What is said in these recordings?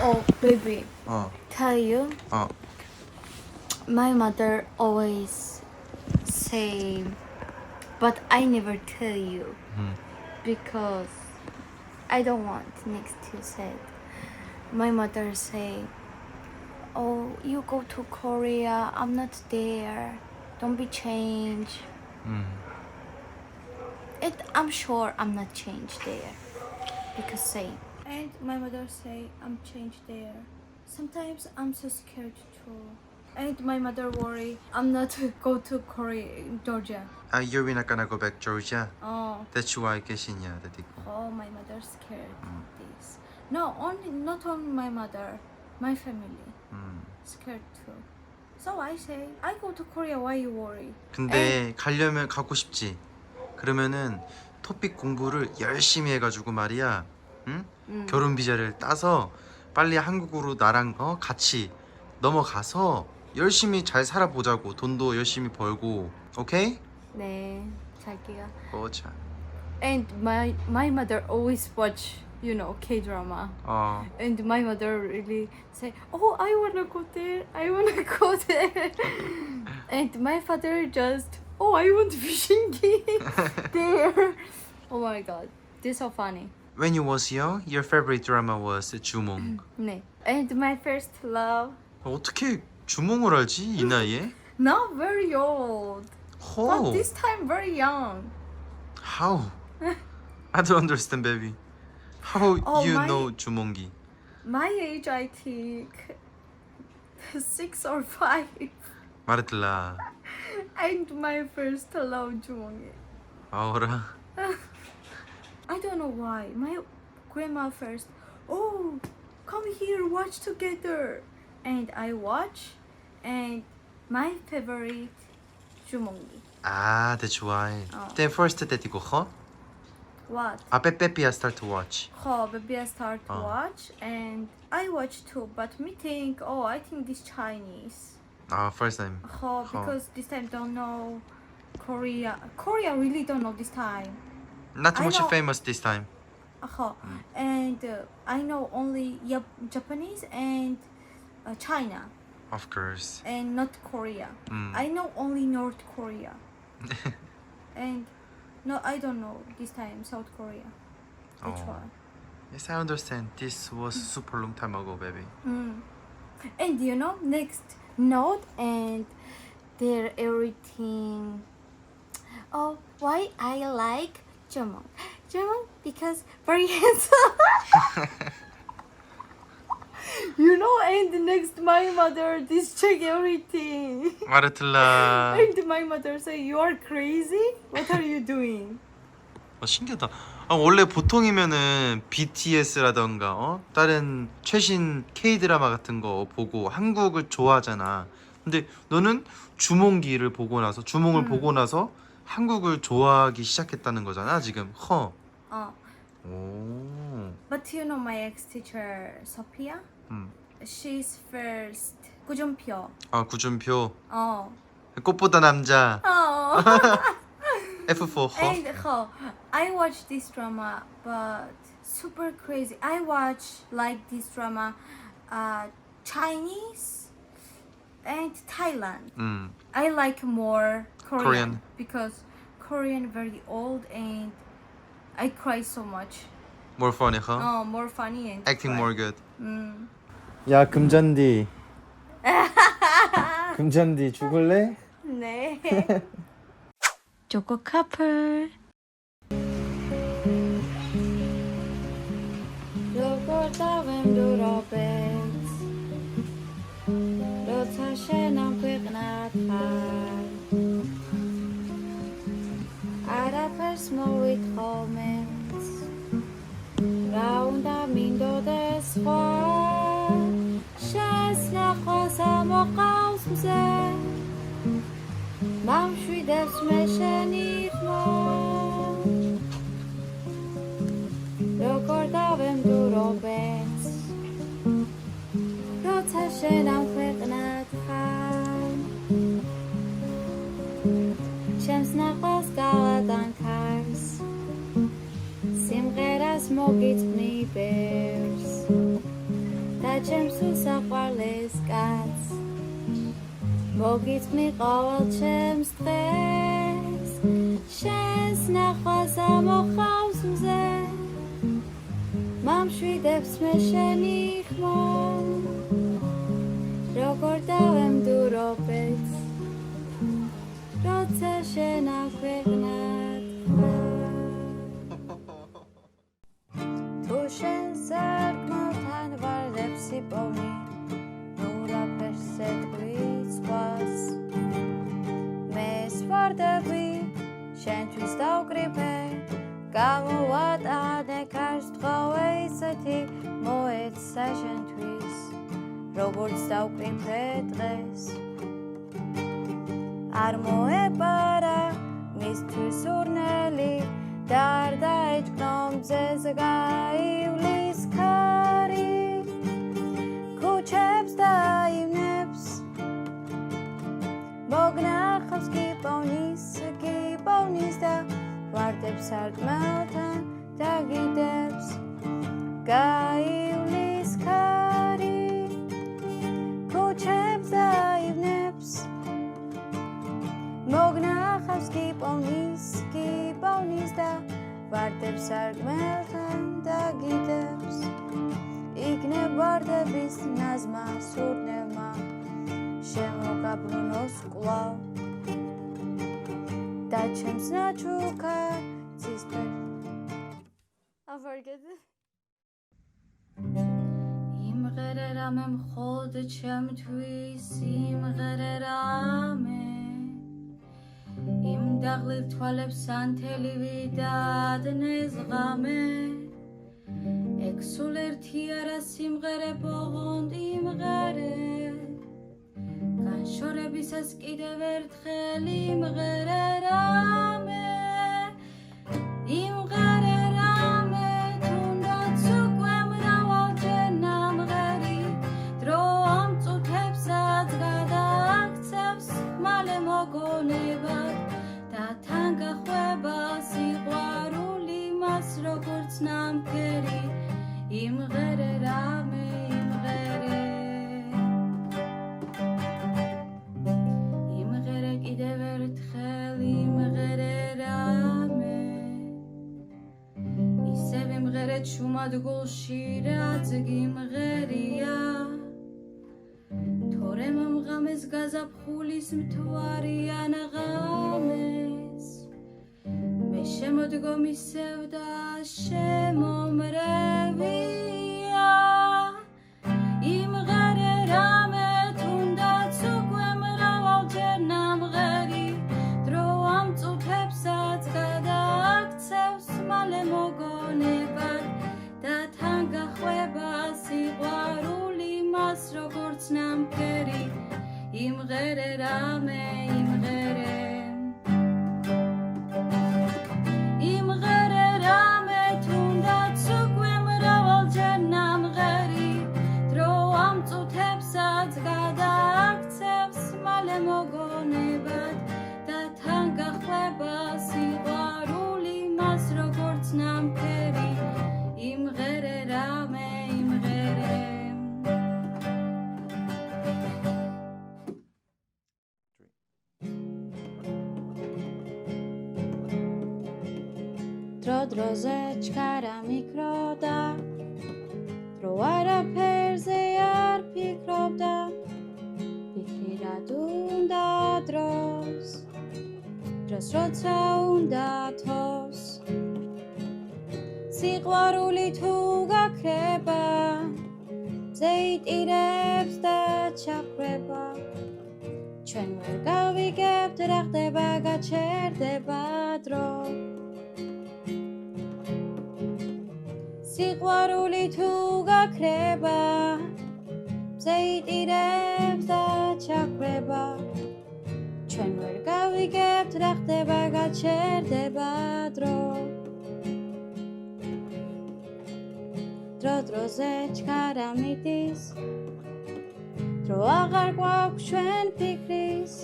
Oh, baby. Tell you. My mother always say, but I never tell you because I don't want next to say. My mother say, oh, you go to Korea. I'm not there. Don't be changed. I'm sure I'm not changed there because same. And my mother say I'm changed there. Sometimes I'm so scared too. And my mother worry I'm not go to Korea, Georgia. You're not gonna go back Georgia? Oh. That's why 계시냐, 데리고. Oh, my mother scared this. No, not only my mother, my family scared too. So I say I go to Korea. Why you worry? 근데 가려면 가고 싶지. 그러면은 토픽 공부를 열심히 해가지고 말이야. 응? 결혼 비자를 따서 빨리 한국으로 나랑 같이 넘어가서 열심히 잘 살아보자고. 돈도 열심히 벌고. 오케이? 네, 잘게요. 그렇죠. And my mother always watch, you know, K-drama. And my mother really say, oh, I wanna go there. I wanna go there. And my father just, oh, I want fishing there. Oh my god, this is so funny. When you was young, your favorite drama was 주몽. 네. And my first love. 어떻게 주몽을 알지 이 나이에? Not very old. But this time very young. How? I don't understand, baby. How you know 주몽기? My age, I think 6 or 5. 말해들라. And my first love 주몽이. 아우라. I don't know why. My grandma first, oh, come here, watch together. And I watch, and my favorite 주몽기. Ah, that's why. Then first 데리고 허? What? baby, I start to watch. Baby, I start to watch, and I watch too. But me think, oh, I think this Chinese. First time. Because this time don't know Korea. Korea really don't know this time. Not too much famous this time. And I know only Japanese and China. Of course. And not Korea. I know only North Korea. And no, I don't know this time South Korea. That's why. Yes, I understand. This was super long time ago, baby. And you know, next note and their everything. Oh, why I like Jumong? Jumong because very handsome. You know, and next my mother this check everything. 말해들라. And my mother say you are crazy. What are you doing? 신기하다. 원래 보통이면은 BTS라던가 다른 최신 K-드라마 같은 거 보고 한국을 좋아하잖아. 근데 너는 주몽기를 보고 나서 주몽을 보고 나서 한국을 좋아하기 시작했다는 거잖아 지금. 오. But you know my ex-teacher Sophia? She's first 구준표. 구준표. 꽃보다 남자. F4 허. And I watch this drama, but super crazy. I watch like this drama, Chinese and Thailand. I like more Korean because Korean very old and I cry so much. More funny, huh? More funny and acting cry. more good. 야 금잔디 금잔디 죽을래? 네. 초코 커플. 로고 다웬 두로벤스 로타셰난 quick나타 아라페스 모윗 호멘스 라운다 민도 데스화 샤스나 khosa 모카우스세 mamshwi desmeshenit mo Lokordavem durobens Rotashenam kweknat khan Shems naqos galadan kars Simgeras mogit mi bears Da ჩემს უსაყვარლეს კაცს მოგიწმი ყოველ ჩემს დღეს შენს ნახვას ამოხავს მზე მამშვიდებს მე შენი ხმო როგორ დავემდურობეთ როცა შენ აქვეყნად თუ შენ სარკმელთან ვარდებს იპოვნი ნურაფერს ეტყვის ზღვას მე სვარდები შენთვის დავკრიფე გამოვატანე კარსტყავე ისეთი მოეცა შენთვის როგორც დავკრიფე დღეს არ მოეპარა მისთვის სურნელი და არ დაეჭკნო მზეს გაივლის ქარი ქუჩებს დაიმნებს მოგნახავს გიპოვნის და ვარდებს სარკმელთან დაგიდებს გაივლის ქარი ქუჩებს დაიმნებს მოგნახავს გიპოვნის და ვარდებს სარკმელთან დაგიდებს იქნებ ვარდების ნაზმა სურნელმა შემოგაბრუნოს კვლავ და ჩემს ნაჩუქა ცისფერ I'll forget it იმღერე რამე მხოლოდ ჩემთვის იმღერე რამე იმ დაღლილ თვალებს ანთელივი დადნეს ღამე ეგ სულ ერთი არა სიმღერე ბოღონდ იმღერე განშორებისას კიდევ ერთხელ იმღერე რამე იმღერე რამე თუნდაც უკვე მრავალჯერ ნამღერი დრო ამ წუთებსაც გადააქცევს მალე მოგონებად და თან გახვება სიყვარული მას როგორც ნამქერი იმღერე რამე იმღერე იმღერე კიდევ ერთხელ იმღერე რამე ისევ იმღერე ჩუმად გულში რაც გიმღერია თორემ ამ ღამეს გაზაფხულის მთვარიან ღამეს მე შემოდგომ ისევ და შემომრევია იმღერე რამე თუნდაც უკვე მრავალჯერ ნამღერი დრო ამ წუთებსაც გადააქცევს მალე მოგონებად და თან გახვება სიყვარული მას როგორც ნამქერი იმღერე რამე იმღერე იმღერე რამე თუნდაც უკვე მრავალჯერ ნამღერი დრო ამ წუთებსაც გადააქცევს მალე მოგონებად და თან გახვება სიყვარული მას როგორც ნამქერი იმღერე რამე იმღერე დროზე ჩქარა მიკროდა დრო არაფერზე არ ფიქრობდა ფიქრი რად უნდა დროს როცა უნდა თოს სიყვარული თუ გაქრება ზეიტირებს და ჩაქრება ჩვენ ვერ გავიგებთ რა ხდება გაჩერდება დრო სიყვარული თუ გაქრება ზეიტირებს და ჩაქრება ჩვენ ვერ გავიგებთ რა ხდება გაჩერდება დრო დროზე ჩქარა მიდის დრო აღარ გვაქვს ჩვენ ფიქრის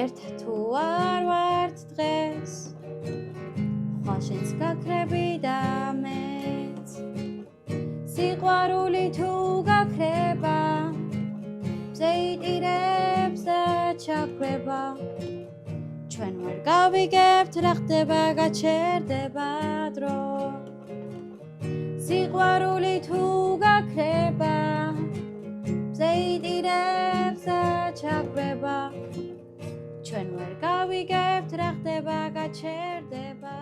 ერთად თუ არ ვართ დღეს ხვალ შენს გაქრები და მეც სიყვარული თუ გაქრება ზეიტირებს და ჩაქრება ჩვენ ვერ გავიგებთ რა ხდება გაჩერდება დრო სიყვარული თუ გაქრება ზეიტირებს და ჩაქრება ჩვენ ვერ გავიგებთ რა ხდება გაჩერდება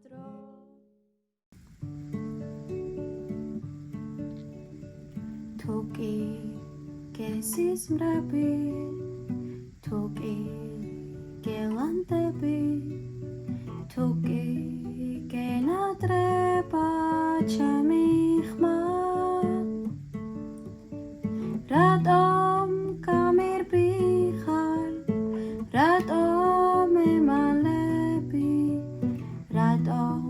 დრო თუკი გესის მრაბი თუკი გელანდები თუკი გენადრება ჩემი ხმა რატომ გამერბი ხარ რატომ ემალები რატომ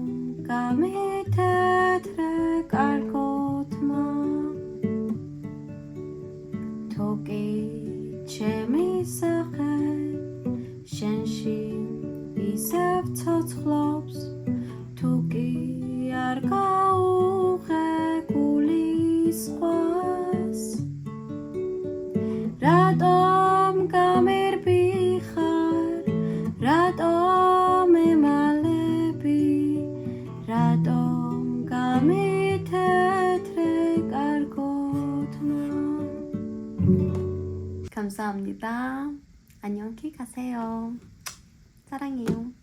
გამითეთრე კარგოთმა თუკი ჩემი სახე შენში ისევ ცოცხლობს თუკი არ გაუღე გულის ზღვას რატომ გამერბი ხარ რატომ ემალები რატომ გამითეთრე კარგოთმა 감사합니다. 안녕히 가세요. 사랑해요.